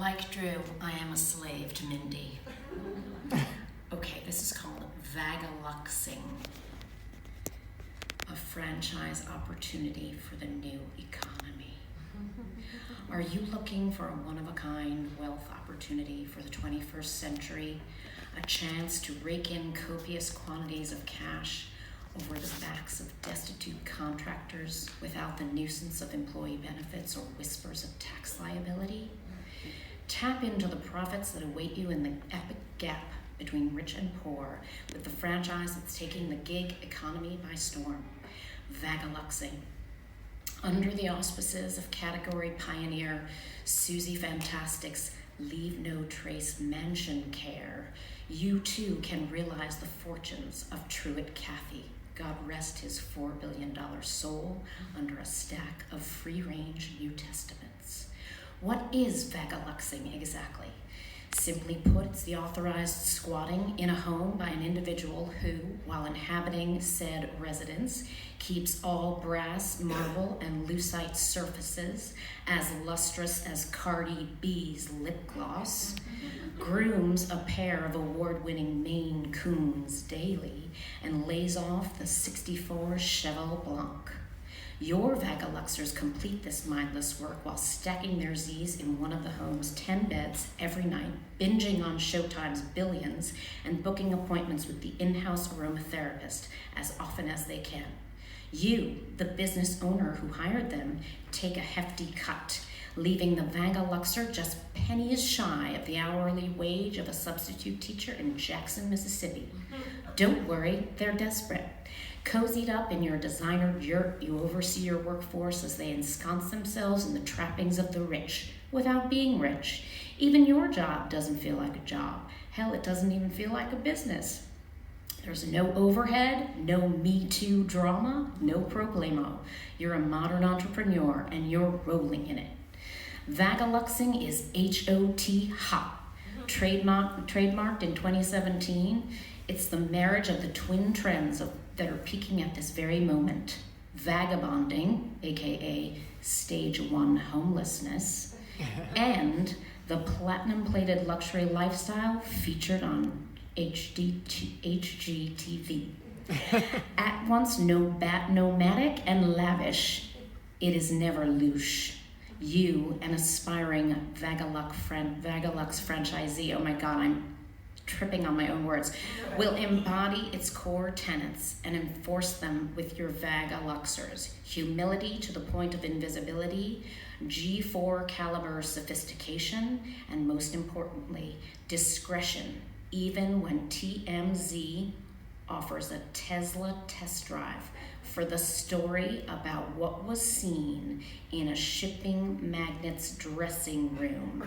Like Drew, I am a slave to Mindy. Okay, this is called Vaga-Luxing, a franchise opportunity for the new economy. Are you looking for a one-of-a-kind wealth opportunity for the 21st century? A chance to rake in copious quantities of cash over the backs of destitute contractors without the nuisance of employee benefits or whispers of tax liability? Tap into the profits that await you in the epic gap between rich and poor with the franchise that's taking the gig economy by storm. Vaga-Luxing. Under the auspices of category pioneer Susie Fantastic's Leave No Trace Mansion Care, you too can realize the fortunes of Truett Cathy. God rest his $4 billion soul under a stack of free-range New Testaments. What is Vaga-Luxing exactly? Simply put, it's the authorized squatting in a home by an individual who, while inhabiting said residence, keeps all brass, marble, and lucite surfaces as lustrous as Cardi B's lip gloss, grooms a pair of award-winning Maine Coons daily, and lays off the 64 Cheval Blanc. Your Vaga-Luxers complete this mindless work while stacking their Z's in one of the home's 10 beds every night, binging on Showtime's billions, and booking appointments with the in-house aromatherapist as often as they can. You, the business owner who hired them, take a hefty cut, leaving the Vaga-Luxer just pennies shy of the hourly wage of a substitute teacher in Jackson, Mississippi. Don't worry, they're desperate. Cozied up in your designer yurt, you oversee your workforce as they ensconce themselves in the trappings of the rich, without being rich. Even your job doesn't feel like a job. Hell, it doesn't even feel like a business. There's no overhead, no Me Too drama, no problemo. You're a modern entrepreneur and you're rolling in it. Vaga-Luxing is H-O-T, hot. Trademarked in 2017, it's the marriage of the twin trends that are peaking at this very moment. Vagabonding, aka stage 1 homelessness, and the platinum-plated luxury lifestyle featured on HGTV. At once nomadic and lavish, it is never louche. You, an aspiring Vaga-Lux franchisee, oh my God, I'm tripping on my own words, will embody its core tenets and enforce them with your Vaga-Luxers. Humility to the point of invisibility, G4 caliber sophistication, and most importantly, discretion, even when TMZ offers a Tesla test drive for the story about what was seen in a shipping magnate's dressing room.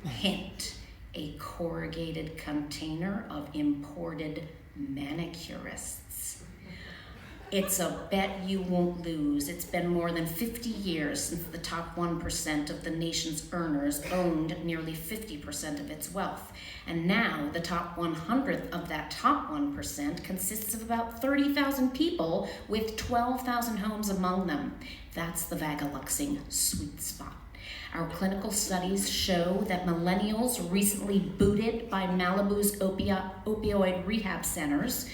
Hint, a corrugated container of imported manicurists. It's a bet you won't lose. It's been more than 50 years since the top 1% of the nation's earners owned nearly 50% of its wealth. And now the top 100th of that top 1% consists of about 30,000 people with 12,000 homes among them. That's the Vaga-Luxing sweet spot. Our clinical studies show that millennials recently booted by Malibu's opioid rehab centers,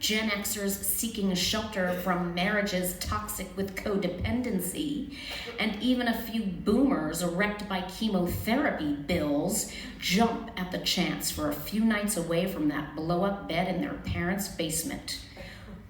Gen Xers seeking shelter from marriages toxic with codependency, and even a few boomers wrecked by chemotherapy bills jump at the chance for a few nights away from that blow-up bed in their parents' basement.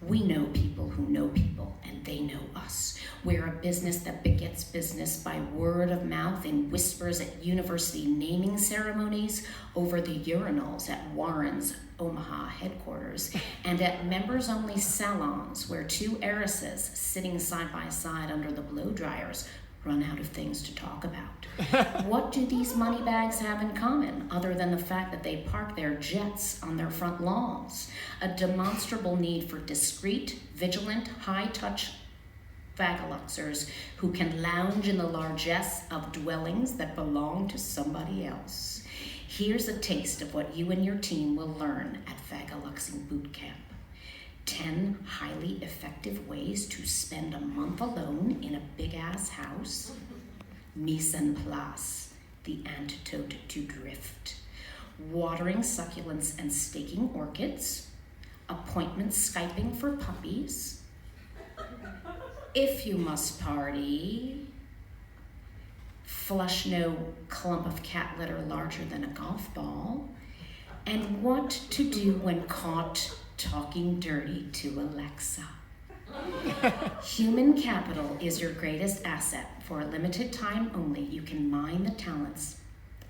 We know people who know people, and they know us. We're a business that begets business by word of mouth in whispers at university naming ceremonies, over the urinals at Warren's Omaha headquarters, and at members-only salons where two heiresses sitting side by side under the blow dryers run out of things to talk about. What do these money bags have in common other than the fact that they park their jets on their front lawns? A demonstrable need for discreet, vigilant, high-touch Vaga-Luxers who can lounge in the largesse of dwellings that belong to somebody else. Here's a taste of what you and your team will learn at Vaga-Luxing Boot Camp. 10 highly effective ways to spend a month alone in a big-ass house. Mise en place. the antidote to drift. Watering succulents and staking orchids, appointments Skyping for puppies. If you must party, flush no clump of cat litter larger than a golf ball, and what to do when caught talking dirty to Alexa. Human capital is your greatest asset. For a limited time only, you can mine the talents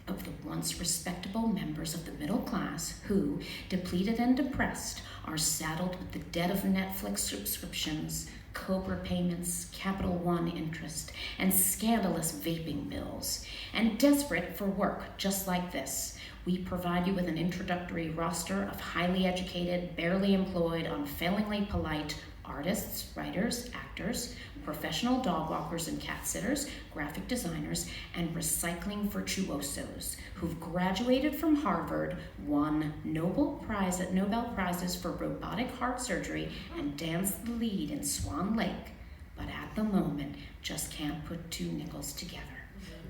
of the once respectable members of the middle class who, depleted and depressed, are saddled with the debt of Netflix subscriptions, Cobra payments, Capital One interest, and scandalous vaping bills, and desperate for work just like this. We provide you with an introductory roster of highly educated, barely employed, unfailingly polite artists, writers, actors, professional dog walkers and cat sitters, graphic designers, and recycling virtuosos who've graduated from Harvard, won Nobel Prizes for robotic heart surgery, and danced the lead in Swan Lake, but at the moment just can't put two nickels together.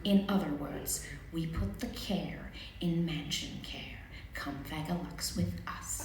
In other words, we put the care in mansion care. Come Vaga-Lux with us.